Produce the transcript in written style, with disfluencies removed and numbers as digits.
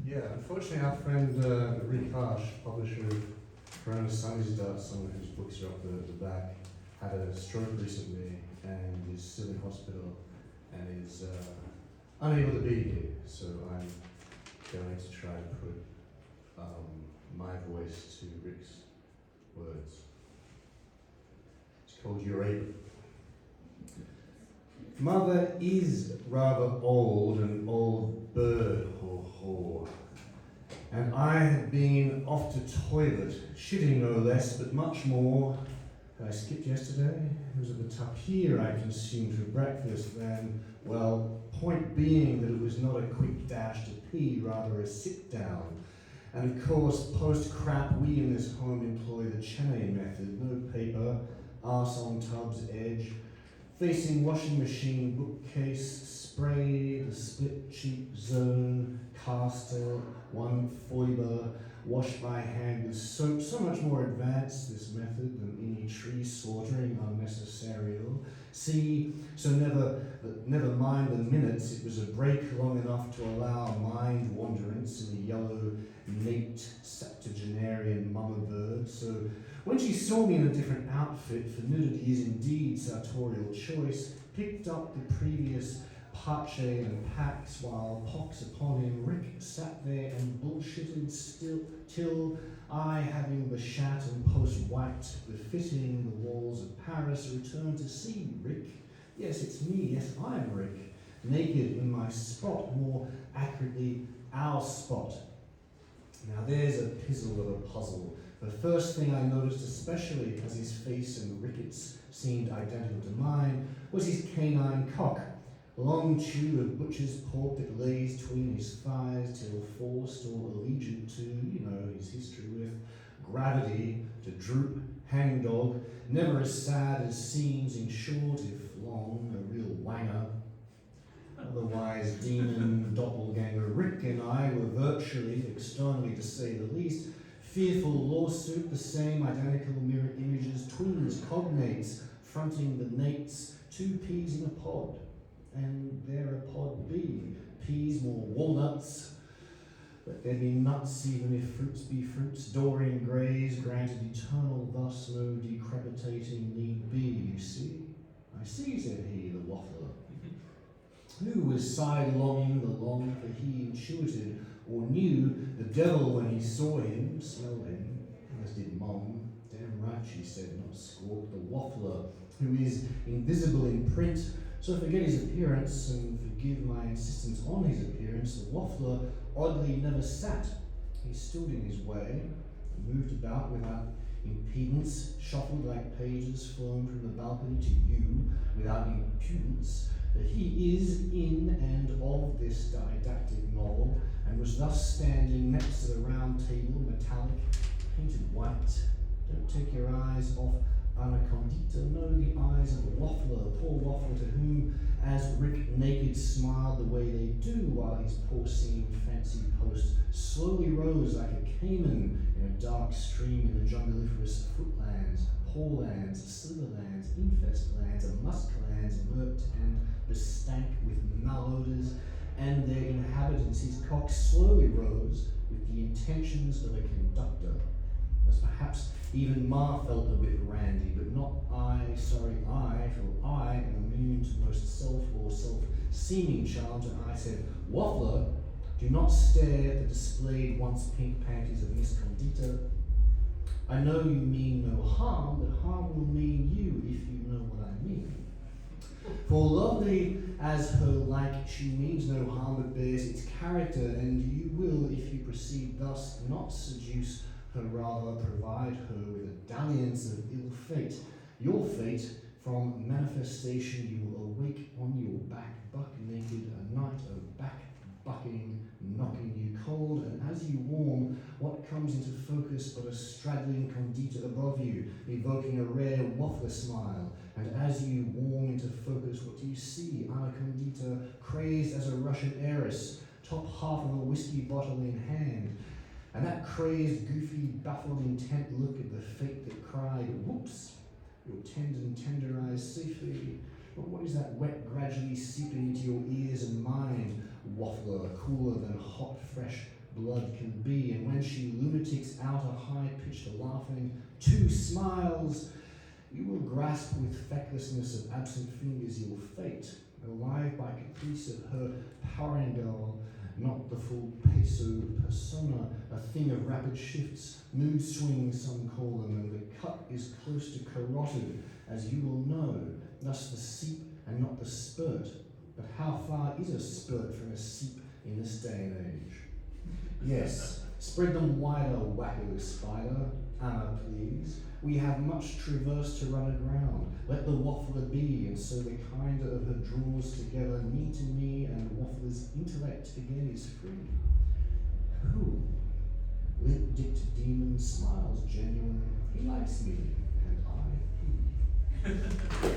Yeah, unfortunately our friend Rick Harsch, publisher of Samizdat, some of whose books are up the back, had a stroke recently and is still in hospital and is unable to be here. So I'm going to try and put my voice to Rick's words. It's called You're Able. Mother is rather old, an old bird, ho. And I had been off to toilet, shitting no less, but much more. I skipped yesterday. It was at the tapir I consumed for breakfast, and, well, point being that it was not a quick dash to pee, rather a sit down. And of course, post-crap, we in this home employ the Chennai method. No paper, arse on tub's edge, facing washing machine, bookcase, spray, the split cheek zone, caster, one foiber, wash by hand with soap. So much more advanced, this method, than any tree slaughtering unnecessarial. See, so never mind the minutes, it was a break long enough to allow mind wanderance in the yellow, nate, septuagenarian mama bird. So when she saw me in a different outfit, for nudity is indeed sartorial choice, picked up the previous pache and pax, while pox upon him, Rick sat there and bullshitted still, till I, having beshat and post-wiped, befitting the walls of Paris, returned to see Rick. Yes, it's me, yes, I'm Rick, naked in my spot, more accurately, our spot. Now there's a pizzle of a puzzle. The first thing I noticed, especially as his face and rickets seemed identical to mine, was his canine cock. A long chew of butcher's pork that lays between his thighs till forced or allegiant to, his history with gravity, to droop, hangdog, never as sad as seems, in short, if long, a real wanger. Otherwise, demon, doppelganger Rick and I were virtually, externally to say the least, fearful lawsuit, the same identical mirror images, twins, cognates, fronting the nates, two peas in a pod. And there a pod be, peas more walnuts, but there be nuts even if fruits be fruits, Dorian Greys granted eternal, thus no decrepitating need be, you see? I see, said he, the waffler, who was sidelonging the long, for he intuited or knew the devil when he saw him, smelled him, as did Mom. Damn right, she said, not Squawk, the waffler, who is invisible in print. So forget his appearance and forgive my insistence on his appearance. The waffler oddly never sat. He stood in his way, moved about without impedance, shuffled like pages flown from the balcony to you without impudence. That he is in and of this didactic novel, and was thus standing next to the round table, metallic, painted white. Don't take your eyes off Anacondita, no, the eyes of the waffler, poor waffler, to whom, as Rick naked smiled the way they do, while his porcine fancy post slowly rose like a caiman in a dark stream in the jungleiferous footlands, poorlands, sliverlands, infestlands, and musklands, murked and bestank with malodors, and their inhabitants. His cock slowly rose with the intentions of a conductor, as perhaps even Ma felt a bit randy, but not I, for I am immune to most self or self-seeming charms, and I said, Waffler, do not stare at the displayed once pink panties of Miss Condita. I know you mean no harm, but harm will mean you if you know what I mean. For lovely as her like, she means no harm but bears its character, and you will, if you proceed thus, not seduce her, rather provide her with a dalliance of ill fate. Your fate, from manifestation you will awake on your back, buck naked, a night of back bucking, knocking you cold, and as you warm, what comes into focus but a straddling Condita above you, evoking a rare waffler smile, and as you warm into focus, what do you see? Anna Condita, crazed as a Russian heiress, top half of a whiskey bottle in hand, and that crazed, goofy, baffled, intent look at the fate that cried, whoops, your tendon, tender eyes safely. But what is that wet gradually seeping into your ears and mind? Waffler, cooler than hot, fresh blood can be, and when she lunatics out a high-pitched laughing, 2 smiles, you will grasp with fecklessness of absent fingers your fate, alive by caprice of her parangel, not the full peso persona, a thing of rapid shifts, mood swings some call them, and the cut is close to carotid, as you will know, thus the seep and not the spurt. But how far is a spurt from a seep in this day and age? Yes, spread them wider, wacko spider, Anna please. We have much traverse to run aground. Let the waffler be, and so the kinder of her draws together knee to knee, and waffler's intellect again is free. Who? Lip-dipped demon smiles genuine. He likes me, and I him.